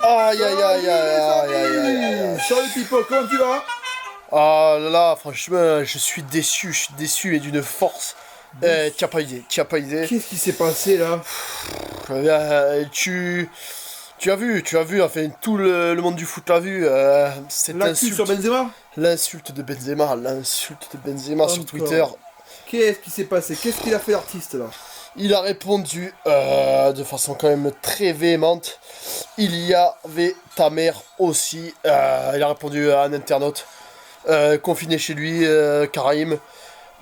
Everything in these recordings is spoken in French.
Aïe aïe aïe aïe aïe aïe aïe aïe. Salut Pipo, comment tu vas? Ah là là, franchement, je suis déçu et d'une force. T'as pas idée, t'as pas idée. Qu'est-ce qui s'est passé là? Tu as vu, enfin tout le monde du foot l'a vu, cette L'actu insulte, sur Benzema? l'insulte de Benzema sur Encore. Twitter. Qu'est-ce qui s'est passé? Qu'est-ce qu'il a fait l'artiste là? Il a répondu de façon quand même très véhémente. Il y avait ta mère aussi. Il a répondu à un internaute confiné chez lui, Karim,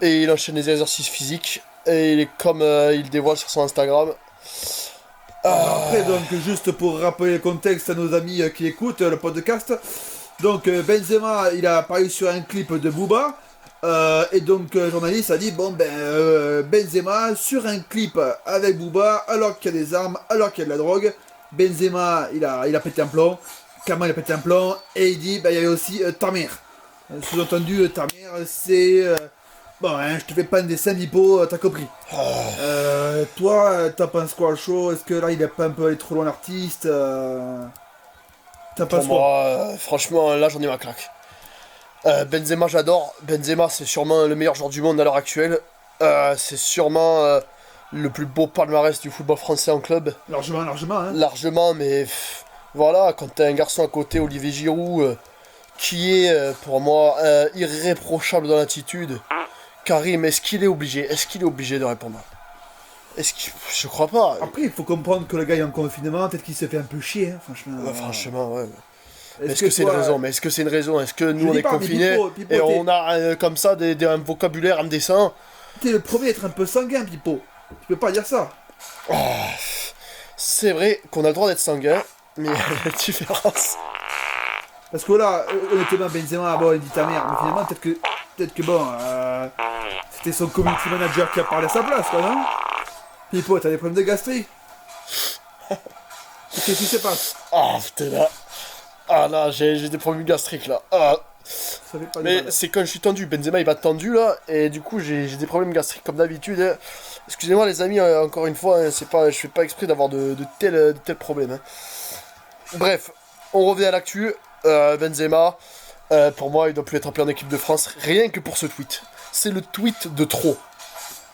et il enchaîne les exercices physiques. Et il est comme il dévoile sur son Instagram. Après, donc, juste pour rappeler le contexte à nos amis qui écoutent le podcast, donc Benzema, il a apparu sur un clip de Booba, et donc le journaliste a dit, bon ben, Benzema sur un clip avec Booba, alors qu'il y a des armes, alors qu'il y a de la drogue, Benzema, il a pété un plomb, Kamal il a pété un plomb, et il dit, ben, il y avait aussi ta mère. Sous-entendu, ta mère, c'est... bon, hein, je te fais pas un dessin d'hypo, t'as compris. Toi, t'as pensé quoi le show? Est-ce que là, il a pas un peu allé trop loin l'artiste? T'as Pour pensé quoi? moi, franchement, là j'en ai ma claque. Benzema, j'adore. Benzema, c'est sûrement le meilleur joueur du monde à l'heure actuelle. C'est sûrement le plus beau palmarès du football français en club. Largement, largement, hein. Largement, mais voilà, quand t'as un garçon à côté, Olivier Giroud, qui est pour moi irréprochable dans l'attitude. Karim, est-ce qu'il est obligé? Est-ce qu'il est obligé de répondre? Est-ce qu'il... Je crois pas. Après, il faut comprendre que le gars est en confinement, peut-être qu'il se fait un peu chier, hein, franchement. Franchement, ouais. Est-ce Est-ce que c'est une toi, raison? Mais est-ce que c'est une raison? Est-ce que nous Je on dis est pas, mais confinés Pipo, et t'es- on a comme ça un vocabulaire indécent? T'es le premier à être un peu sanguin, Pipo. Tu peux pas dire ça. C'est vrai qu'on a le droit d'être sanguin, mais il y a une différence. Parce que là, honnêtement, Benzema, bon, il dit ta mère, mais finalement, peut-être que bon, c'était son community manager qui a parlé à sa place, quoi, non? Pipo, t'as des problèmes de gastrique? Qu'est-ce qui se passe? Ah putain là. Ah là, j'ai des problèmes gastriques là. Ah. Ça fait pas de Mais mal. c'est quand je suis tendu, Benzema il va tendu là, et du coup j'ai des problèmes gastriques comme d'habitude. Hein. Excusez-moi les amis, encore une fois, hein, c'est pas, je fais pas exprès d'avoir de tels problèmes. Hein. Bref, on revient à l'actu. Benzema, pour moi il doit plus être appelé en équipe de France, rien que pour ce tweet. C'est le tweet de trop.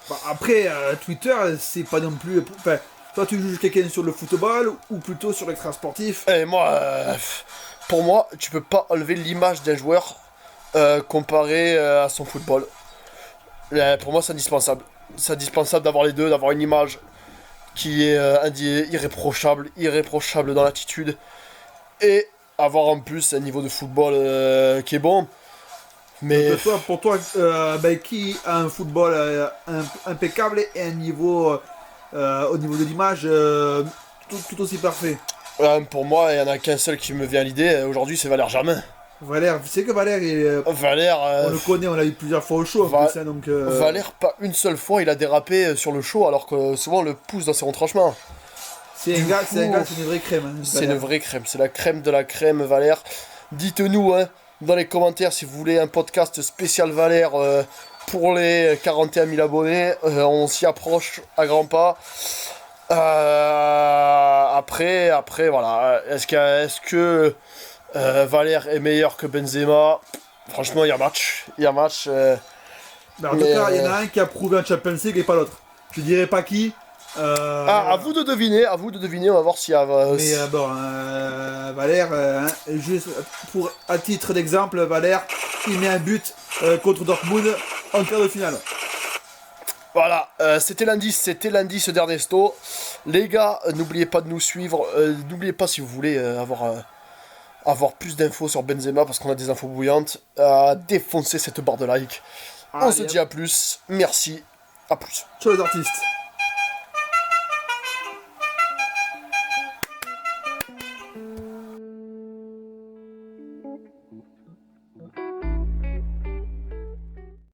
Bah, après, Twitter, c'est pas non plus. Enfin, toi, tu juges quelqu'un sur le football ou plutôt sur l'extra sportif? Et moi, pour moi, tu peux pas enlever l'image d'un joueur comparé à son football. Pour moi, c'est indispensable. C'est indispensable d'avoir les deux, d'avoir une image qui est irréprochable dans l'attitude. Et avoir en plus un niveau de football qui est bon. Mais Pour toi, ben, qui a un football impeccable et un niveau, au niveau de l'image, tout aussi parfait? pour moi, il y en a qu'un seul qui me vient à l'idée. Aujourd'hui, c'est Valère Germain. Valère, tu sais que Valère, Valère, on le connaît, on l'a eu plusieurs fois au show en plus, hein, donc... Valère, pas une seule fois, il a dérapé sur le show, alors que souvent on le pousse dans ses retranchements. c'est un gars, c'est une vraie crème. Hein, C'est Valère. une vraie crème, c'est la crème de la crème, Valère. Dites-nous hein, dans les commentaires si vous voulez un podcast spécial Valère pour les 41 000 abonnés. On s'y approche à grands pas. Après, voilà. Est-ce que Valère est meilleur que Benzema? Franchement, il y a match. Il y a match. Ben, en tout cas, il y en a un qui a prouvé un Champions League et pas l'autre. Je dirais pas qui. À vous de deviner, on va voir s'il y a. Mais bon, Valère, hein, juste à titre d'exemple, Valère, il met un but contre Dortmund en quart de finale. Voilà, c'était l'indice d'Ernesto. Les gars, n'oubliez pas de nous suivre. N'oubliez pas si vous voulez avoir plus d'infos sur Benzema, parce qu'on a des infos bouillantes, à défoncer cette barre de like. On se dit à plus. Merci. À plus. Ciao les artistes.